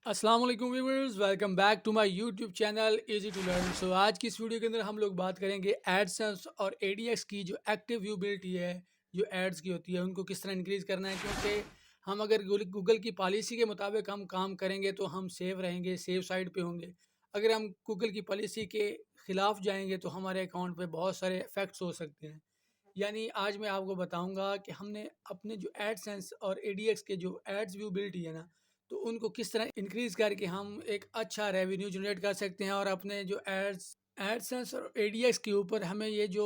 अस्सलाम वालेकुम viewers, welcome back to my YouTube channel easy to learn. आज की इस वीडियो के अंदर हम लोग बात करेंगे एडसेंस और एडीएक्स की जो एक्टिव व्यूबिलिटी है, जो एड्स की होती है उनको किस तरह इंक्रीज़ करना है। क्योंकि हम अगर गूगल की पॉलिसी के मुताबिक हम काम करेंगे तो हम सेफ रहेंगे, सेफ साइड पे होंगे। अगर हम गूगल की पॉलिसी के ख़िलाफ़ जाएंगे तो हमारे अकाउंट पे बहुत सारे इफ़ेक्ट्स हो सकते हैं। यानी आज मैं आपको बताऊंगा कि हमने अपने जो एडसेंस और एडीएक्स के जो एड्स व्यूबिलिटी है ना, तो उनको किस तरह इंक्रीज़ करके हम एक अच्छा रेवेन्यू जनरेट कर सकते हैं। और अपने जो एडसेंस और एडीएक्स के ऊपर हमें ये जो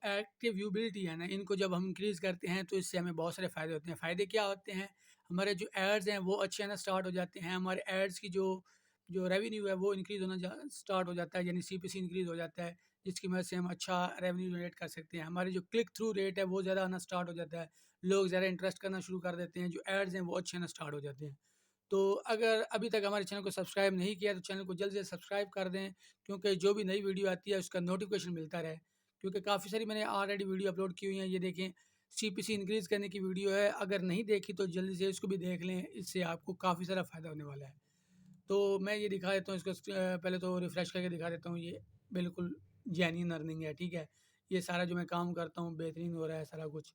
एक्टिव व्यूबिलिटी है ना, इनको जब हम इंक्रीज़ करते हैं तो इससे हमें बहुत सारे फ़ायदे होते हैं। फ़ायदे क्या होते हैं? हमारे जो एड्स हैं वो अच्छे आना स्टार्ट हो जाते हैं। हमारे एड्स की जो जो रेवेन्यू है वो इंक्रीज़ होना स्टार्ट हो जाता है, यानी सीपीसी इंक्रीज़ हो जाता है, जिसकी वजह से हम अच्छा रेवेन्यू जनरेट कर सकते हैं। हमारी जो क्लिक थ्रू रेट है वो ज़्यादा आना स्टार्ट हो जाता है, लोग ज़्यादा इंटरेस्ट करना शुरू कर देते हैं, जो एड्स हैं वो अच्छे आना स्टार्ट हो जाते हैं। तो अगर अभी तक हमारे चैनल को सब्सक्राइब नहीं किया तो चैनल को जल्द से सब्सक्राइब कर दें, क्योंकि जो भी नई वीडियो आती है उसका नोटिफिकेशन मिलता रहे। क्योंकि काफ़ी सारी मैंने ऑलरेडी वीडियो अपलोड की हुई हैं। ये देखें, सीपीसी इंक्रीज़ करने की वीडियो है, अगर नहीं देखी तो जल्दी से इसको भी देख लें, इससे आपको काफ़ी सारा फ़ायदा होने वाला है। तो मैं ये दिखा देता हूँ इसको, पहले तो रिफ़्रेश करके दिखा देता हूँ। ये बिल्कुल जेन्युइन अर्निंग है, ठीक है। ये सारा जो मैं काम करता हूँ बेहतरीन हो रहा है सारा कुछ।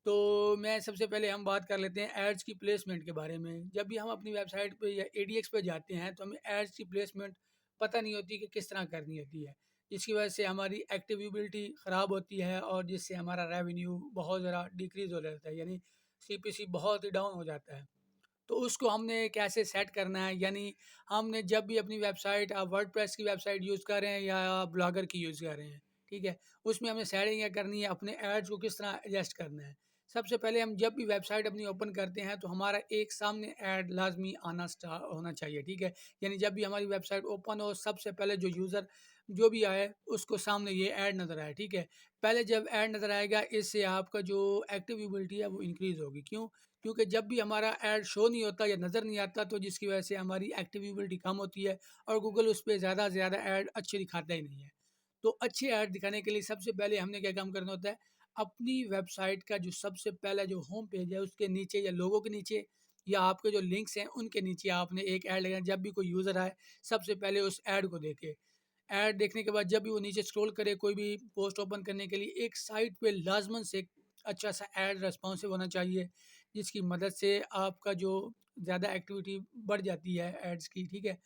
तो मैं सबसे पहले हम बात कर लेते हैं एड्स की प्लेसमेंट के बारे में। जब भी हम अपनी वेबसाइट पे या एडीएक्स पे जाते हैं तो हमें एड्स की प्लेसमेंट पता नहीं होती कि किस तरह करनी होती है, जिसकी वजह से हमारी एक्टिविबिलिटी ख़राब होती है और जिससे हमारा रेवेन्यू बहुत ज़्यादा डिक्रीज़ हो जाता है, यानी सीपीसी बहुत ही डाउन हो जाता है। तो उसको हमने कैसे सेट करना है, यानी हमने जब भी अपनी वेबसाइट, आप वर्डप्रेस की वेबसाइट यूज़ कर रहे हैं या ब्लॉगर की यूज़ कर रहे हैं, ठीक है, उसमें हमें सेटिंग क्या करनी है, अपने एड्स को किस तरह एडजस्ट करना है। सबसे पहले हम जब भी वेबसाइट अपनी ओपन करते हैं तो हमारा एक सामने ऐड लाजमी आना स्टार्ट होना चाहिए, ठीक है। यानी जब भी हमारी वेबसाइट ओपन हो, सबसे पहले जो यूज़र जो भी आए उसको सामने ये ऐड नज़र आए, ठीक है। पहले जब ऐड नज़र आएगा, इससे आपका जो एक्टिविबिलिटी है वो इंक्रीज़ होगी। क्यों? क्योंकि जब भी हमारा ऐड शो नहीं होता या नज़र नहीं आता तो जिसकी वजह से हमारी एक्टिविबिलिटी कम होती है और गूगल उस पे ज़्यादा से ज़्यादा ऐड अच्छे दिखाता ही नहीं है। तो अच्छे ऐड दिखाने के लिए सबसे पहले हमने क्या काम करना होता है, अपनी वेबसाइट का जो सबसे पहला जो होम पेज है उसके नीचे या लोगों के नीचे या आपके जो लिंक्स हैं उनके नीचे आपने एक ऐड लगाना। जब भी कोई यूज़र आए, सबसे पहले उस ऐड को देखे। ऐड देखने के बाद जब भी वो नीचे स्क्रॉल करे कोई भी पोस्ट ओपन करने के लिए, एक साइट पे लाजमन से एक अच्छा सा ऐड रेस्पॉन्सिव होना चाहिए, जिसकी मदद से आपका जो ज़्यादा एक्टिविटी बढ़ जाती है एड्स की, ठीक है।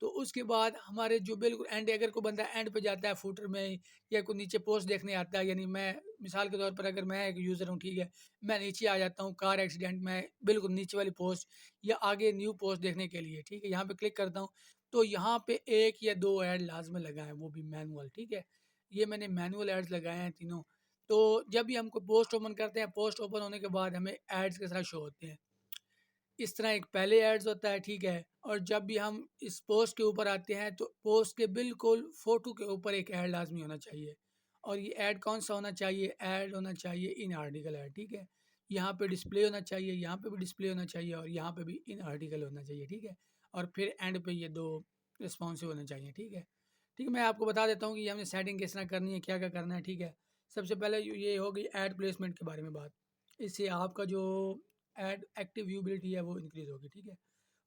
तो उसके बाद हमारे जो बिल्कुल एंड, अगर कोई बंदा एंड पे जाता है फुटर में या कोई नीचे पोस्ट देखने आता है, यानी मैं मिसाल के तौर पर अगर मैं एक यूज़र हूँ, ठीक है, मैं नीचे आ जाता हूँ कार एक्सीडेंट में, बिल्कुल नीचे वाली पोस्ट या आगे न्यू पोस्ट देखने के लिए, ठीक है, यहाँ पे क्लिक करता हूँ तो यहाँ पे एक या दो ऐड लाजमी लगाए हैं, वो भी मैनुअल, ठीक है। ये मैंने मैनुअल एड्स लगाए हैं तीनों। तो जब भी हमको पोस्ट ओपन करते हैं, पोस्ट ओपन होने के बाद हमें एड्स के साथ शो होते हैं। इस तरह एक पहले एड्स होता है, ठीक है। और जब भी हम इस पोस्ट के ऊपर आते हैं तो पोस्ट के बिल्कुल फ़ोटो के ऊपर एक ऐड लाजमी होना चाहिए। और ये ऐड कौन सा होना चाहिए? ऐड होना चाहिए इन आर्टिकल ऐड, ठीक है। यहाँ पे डिस्प्ले होना चाहिए, यहाँ पे भी डिस्प्ले होना चाहिए और यहाँ पे भी इन आर्टिकल होना चाहिए, ठीक है। और फिर एंड पे ये दो रिस्पॉन्सिव होने चाहिए, ठीक है। ठीक है, मैं आपको बता देता हूँ कि ये हमने सेटिंग किस तरह करनी है, क्या क्या करना है, ठीक है। सबसे पहले ये हो गई ऐड प्लेसमेंट के बारे में बात। इससे आपका जो ऐड एक्टिव व्यूबिलिटी है वो इंक्रीज़ होगी, ठीक है।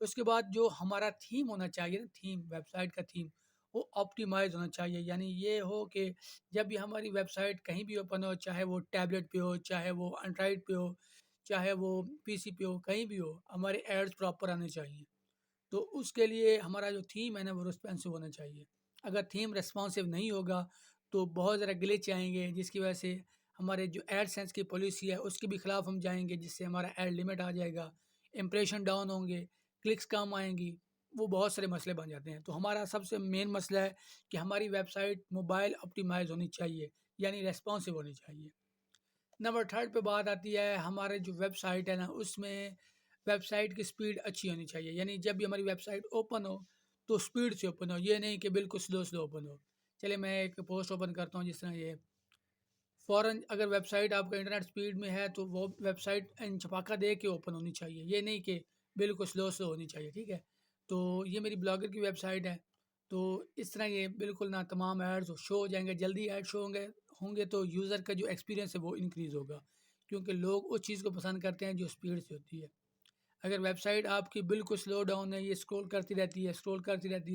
उसके बाद जो हमारा थीम होना चाहिए ना, थीम, वेबसाइट का थीम, वो ऑप्टिमाइज़ होना चाहिए। यानी ये हो कि जब भी हमारी वेबसाइट कहीं भी ओपन हो, चाहे वो टैबलेट पे हो, चाहे वो एंड्रॉइड पे हो, चाहे वो पीसी पे हो, कहीं भी हो, हमारे एड्स प्रॉपर आने चाहिए। तो उसके लिए हमारा जो थीम है ना वो रिस्पॉन्सिव होना चाहिए। अगर थीम रिस्पॉन्सिव नहीं होगा तो बहुत ज़्यादा ग्लिच आएंगे, जिसकी वजह से हमारे जो एडसेंस की पॉलिसी है उसके भी खिलाफ हम जाएंगे, जिससे हमारा एड लिमिट आ जाएगा, इंप्रेशन डाउन होंगे, क्लिक्स कम आएंगी, वो बहुत सारे मसले बन जाते हैं। तो हमारा सबसे मेन मसला है कि हमारी वेबसाइट मोबाइल ऑप्टिमाइज होनी चाहिए, यानी रेस्पॉन्सिव होनी चाहिए। नंबर थर्ड पे बात आती है, हमारे जो वेबसाइट है ना उसमें वेबसाइट की स्पीड अच्छी होनी चाहिए। यानी जब भी हमारी वेबसाइट ओपन हो तो स्पीड से ओपन हो, ये नहीं कि बिल्कुल स्लो स्लो ओपन हो। चलिए मैं एक पोस्ट ओपन करता हूँ, जिस तरह ये फ़ौरन अगर वेबसाइट आपका इंटरनेट स्पीड में है तो वो वेबसाइट छपाका दे के ओपन होनी चाहिए, ये नहीं कि बिल्कुल स्लो स्लो होनी चाहिए, ठीक है। तो ये मेरी ब्लॉगर की वेबसाइट है। तो इस तरह ये बिल्कुल ना तमाम एड्स शो हो जाएंगे, जल्दी ऐड शो होंगे होंगे तो यूज़र का जो एक्सपीरियंस है वो इंक्रीज़ होगा, क्योंकि लोग उस चीज़ को पसंद करते हैं जो स्पीड से होती है। اگر ویب سائٹ آپ کی بالکل سلو ڈاؤن ہے، یہ اسکرول کرتی رہتی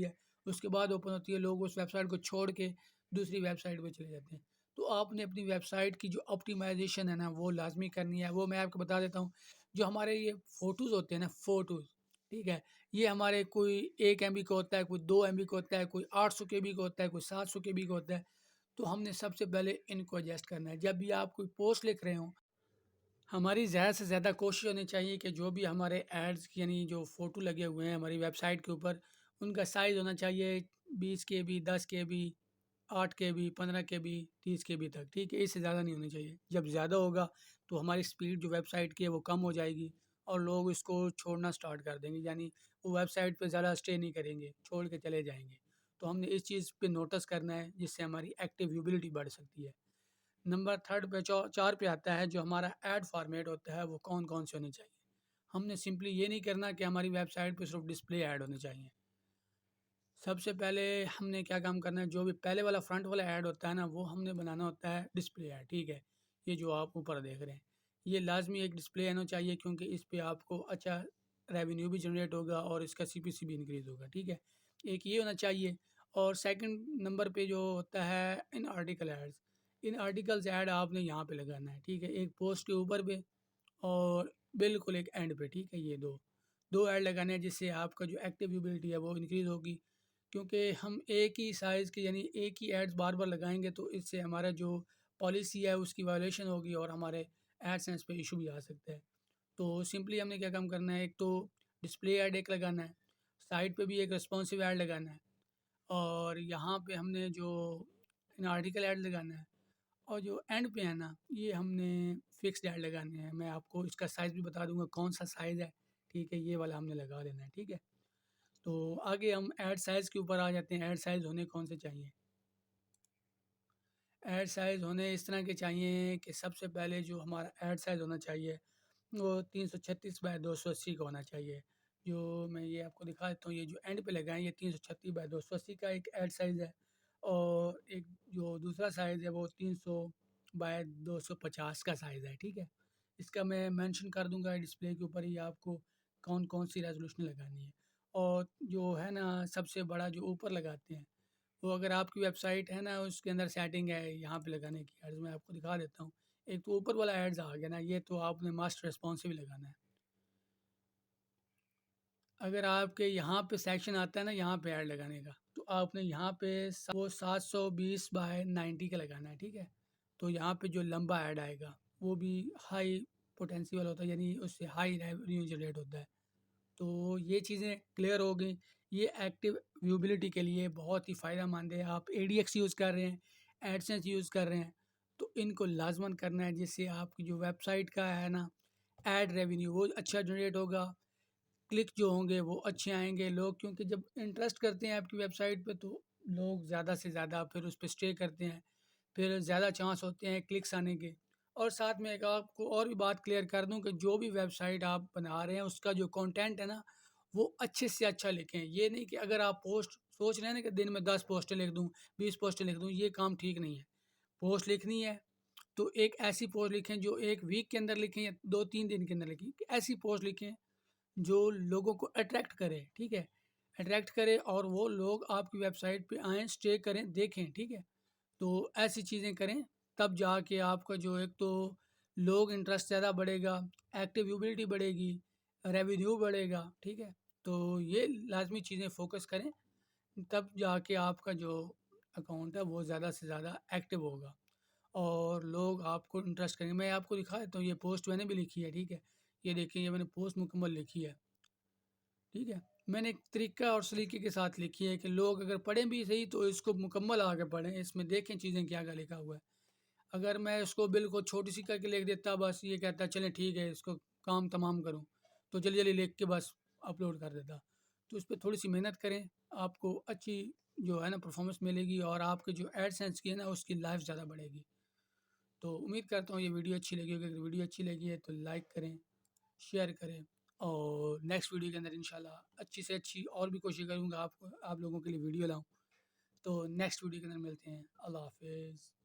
ہے، اس کے بعد اوپن ہوتی ہے، لوگ اس ویب سائٹ کو چھوڑ کے دوسری ویب سائٹ پہ چلے جاتے ہیں. تو آپ نے اپنی ویب سائٹ کی جو آپٹیمائزیشن ہے نا وہ لازمی کرنی ہے. وہ میں آپ کو بتا دیتا ہوں. جو ہمارے یہ فوٹوز ہوتے ہیں نا، فوٹوز، ٹھیک ہے، یہ ہمارے کوئی 1 MB کا ہوتا ہے، کوئی 2 MB کا ہوتا ہے، کوئی 800 KB کا ہوتا ہے، کوئی 700 KB کا ہوتا ہے. تو ہم نے سب سے پہلے ان کو ایڈجسٹ کرنا ہے. جب بھی آپ کوئی پوسٹ لکھ رہے ہوں، ہماری زیادہ سے زیادہ کوشش ہونی چاہیے کہ جو بھی ہمارے ایڈز یعنی جو فوٹو لگے ہوئے ہیں ہماری ویب سائٹ کے اوپر، ان کا سائز ہونا چاہیے 20 KB، 10 KB، 8 KB، 15 KB، 30 KB تک، ٹھیک ہے. اس سے زیادہ نہیں ہونی چاہیے. جب زیادہ ہوگا تو ہماری سپیڈ جو ویب سائٹ کی ہے وہ کم ہو جائے گی اور لوگ اس کو چھوڑنا سٹارٹ کر دیں گے، یعنی وہ ویب سائٹ پہ زیادہ اسٹے نہیں کریں گے، چھوڑ کے چلے جائیں گے. تو ہم نے اس چیز پہ نوٹس کرنا ہے، جس سے ہماری ایکٹیو ویوبلٹی بڑھ سکتی ہے. نمبر 3 پہ 4 پہ آتا ہے جو ہمارا ایڈ فارمیٹ ہوتا ہے وہ کون کون سے ہونے چاہیے. ہم نے سمپلی یہ نہیں کرنا کہ ہماری ویب سائٹ پہ صرف ڈسپلے ایڈ ہونے چاہیے. سب سے پہلے ہم نے کیا کام کرنا ہے، جو بھی پہلے والا فرنٹ والا ایڈ ہوتا ہے نا وہ ہم نے بنانا ہوتا ہے ڈسپلے ایڈ، ٹھیک ہے. یہ جو آپ اوپر دیکھ رہے ہیں یہ لازمی ایک ڈسپلے ہونا چاہیے، کیونکہ اس پہ آپ کو اچھا ریونیو بھی جنریٹ ہوگا اور اس کا CPC بھی انکریز ہوگا، ٹھیک ہے. ایک یہ ہونا چاہیے. اور سیکنڈ نمبر پہ جو ہوتا ہے in article ads, in articles ad آپ نے یہاں پہ لگانا ہے، ٹھیک ہے، ایک پوسٹ کے اوپر پہ اور بالکل ایک اینڈ پہ، ٹھیک ہے. یہ دو ایڈ لگانے ہیں جس سے آپ کا جو ایکٹیو ویوبلٹی ہے وہ انکریز ہوگی. کیونکہ ہم ایک ہی سائز کے یعنی ایک ہی ایڈز بار بار لگائیں گے تو اس سے ہمارا جو پالیسی ہے اس کی وائلیشن ہوگی اور ہمارے ایڈ سینس پہ ایشو بھی آ سکتا ہے. تو سمپلی ہم نے کیا کام کرنا ہے، ایک تو ڈسپلے ایڈ ایک لگانا ہے، سائٹ پہ بھی ایک رسپانسو ایڈ لگانا ہے، اور یہاں پہ ہم نے جو آرٹیکل ایڈ لگانا ہے، اور جو اینڈ پہ ہے نا یہ ہم نے فکسڈ ایڈ لگانے ہیں. میں آپ کو اس کا سائز بھی بتا دوں گا کون سا سائز ہے، ٹھیک ہے، یہ والا ہم نے لگا لینا ہے، ٹھیک ہے. تو آگے ہم ایڈ سائز کے اوپر آ جاتے ہیں. ایڈ سائز ہونے کون سے چاہیے؟ ایڈ سائز ہونے اس طرح کے چاہیے کہ سب سے پہلے جو ہمارا ایڈ سائز ہونا چاہیے وہ 336x280 کا ہونا چاہیے. جو میں یہ آپ کو دکھا دیتا ہوں، یہ جو اینڈ پہ لگائیں یہ 336x280 کا ایک ایڈ سائز ہے، اور ایک جو دوسرا سائز ہے وہ 300x250 کا سائز ہے، ٹھیک ہے. اس کا میں مینشن کر دوں گا ڈسپلے کے اوپر ہی آپ کو کون کون سی ریزولوشن لگانی ہے. اور جو ہے نا سب سے بڑا جو اوپر لگاتے ہیں وہ اگر آپ کی ویب سائٹ ہے نا اس کے اندر سیٹنگ ہے یہاں پہ لگانے کی ایڈز، میں آپ کو دکھا دیتا ہوں. ایک تو اوپر والا ایڈز آ گیا نا، یہ تو آپ نے ماسٹر ریسپانسو بھی لگانا ہے. اگر آپ کے یہاں پہ سیکشن آتا ہے نا یہاں پہ ایڈ لگانے کا، تو آپ نے یہاں پہ وہ 720x90 کا لگانا ہے، ٹھیک ہے. تو یہاں پہ جو لمبا ایڈ آئے گا وہ بھی ہائی پوٹینسی والا ہوتا ہے، یعنی اس سے ہائی ریونیو جنریٹ ہوتا ہے. تو یہ چیزیں کلیئر ہو گئی. یہ ایکٹیو ویوبلٹی کے لیے بہت ہی فائدہ مند ہے. آپ ADX یوز کر رہے ہیں، ایڈسنس یوز کر رہے ہیں، تو ان کو لازماً کرنا ہے، جس سے آپ کی جو ویب سائٹ کا ہے نا ایڈ ریونیو وہ اچھا جنریٹ ہوگا، کلک جو ہوں گے وہ اچھے آئیں گے. لوگ کیونکہ جب انٹرسٹ کرتے ہیں آپ کی ویب سائٹ پہ تو لوگ زیادہ سے زیادہ پھر اس پہ اسٹے کرتے ہیں، پھر زیادہ چانس ہوتے ہیں کلکس آنے کے. اور ساتھ میں ایک آپ کو اور بھی بات کلیئر کر دوں کہ جو بھی ویب سائٹ آپ بنا رہے ہیں اس کا جو کنٹینٹ ہے نا وہ اچھے سے اچھا لکھیں. یہ نہیں کہ اگر آپ پوسٹ سوچ رہے ہیں نا کہ دن میں 10 پوسٹیں لکھ دوں، 20 پوسٹیں لکھ دوں، یہ کام ٹھیک نہیں ہے. پوسٹ لکھنی ہے تو ایک ایسی پوسٹ لکھیں جو ایک ویک کے اندر لکھیں یا 2-3 دن کے اندر لکھیں. ایسی پوسٹ لکھیں جو لوگوں کو اٹریکٹ کرے، ٹھیک ہے، اٹریکٹ کرے اور وہ لوگ آپ کی ویب سائٹ پہ آئیں، اسٹے کریں، دیکھیں، ٹھیک ہے. تو ایسی چیزیں کریں تب جا کے آپ کا جو ایک تو لوگ انٹرسٹ زیادہ بڑھے گا، ایکٹیو ویوبلٹی بڑھے گی، ریونیو بڑھے گا، ٹھیک ہے. تو یہ لازمی چیزیں فوکس کریں تب جا کے آپ کا جو اکاؤنٹ ہے وہ زیادہ سے زیادہ ایکٹیو ہوگا اور لوگ آپ کو انٹرسٹ کریں گے. میں آپ کو دکھا دیتا ہوں، یہ پوسٹ میں نے بھی لکھی ہے، ٹھیک ہے. یہ دیکھیں یہ میں نے پوسٹ مکمل لکھی ہے، ٹھیک ہے. میں نے ایک طریقہ اور سلیقے کے ساتھ لکھی ہے کہ لوگ اگر پڑھیں بھی صحیح تو اس کو مکمل آگے پڑھیں، اس میں دیکھیں چیزیں کیا کیا لکھا ہوا ہے. اگر میں اس کو بالکل چھوٹی سی کر کے لکھ دیتا، بس یہ کہتا چلیں ٹھیک ہے اس کو کام تمام کروں، تو جلدی جلدی لکھ کے بس اپلوڈ کر دیتا. تو اس پہ تھوڑی سی محنت کریں، آپ کو اچھی جو ہے نا پرفارمنس ملے گی اور آپ کے جو ایڈ سینس کی ہے نا اس کی لائف زیادہ بڑھے گی. تو امید کرتا ہوں یہ ویڈیو اچھی لگی ہوگی. اگر ویڈیو اچھی لگی ہے تو لائک کریں، شیئر کریں، اور نیکسٹ ویڈیو کے اندر انشاءاللہ اچھی سے اچھی اور بھی کوشش کروں گا آپ لوگوں کے لیے ویڈیو لاؤں. تو نیکسٹ ویڈیو کے اندر ملتے ہیں. اللہ حافظ.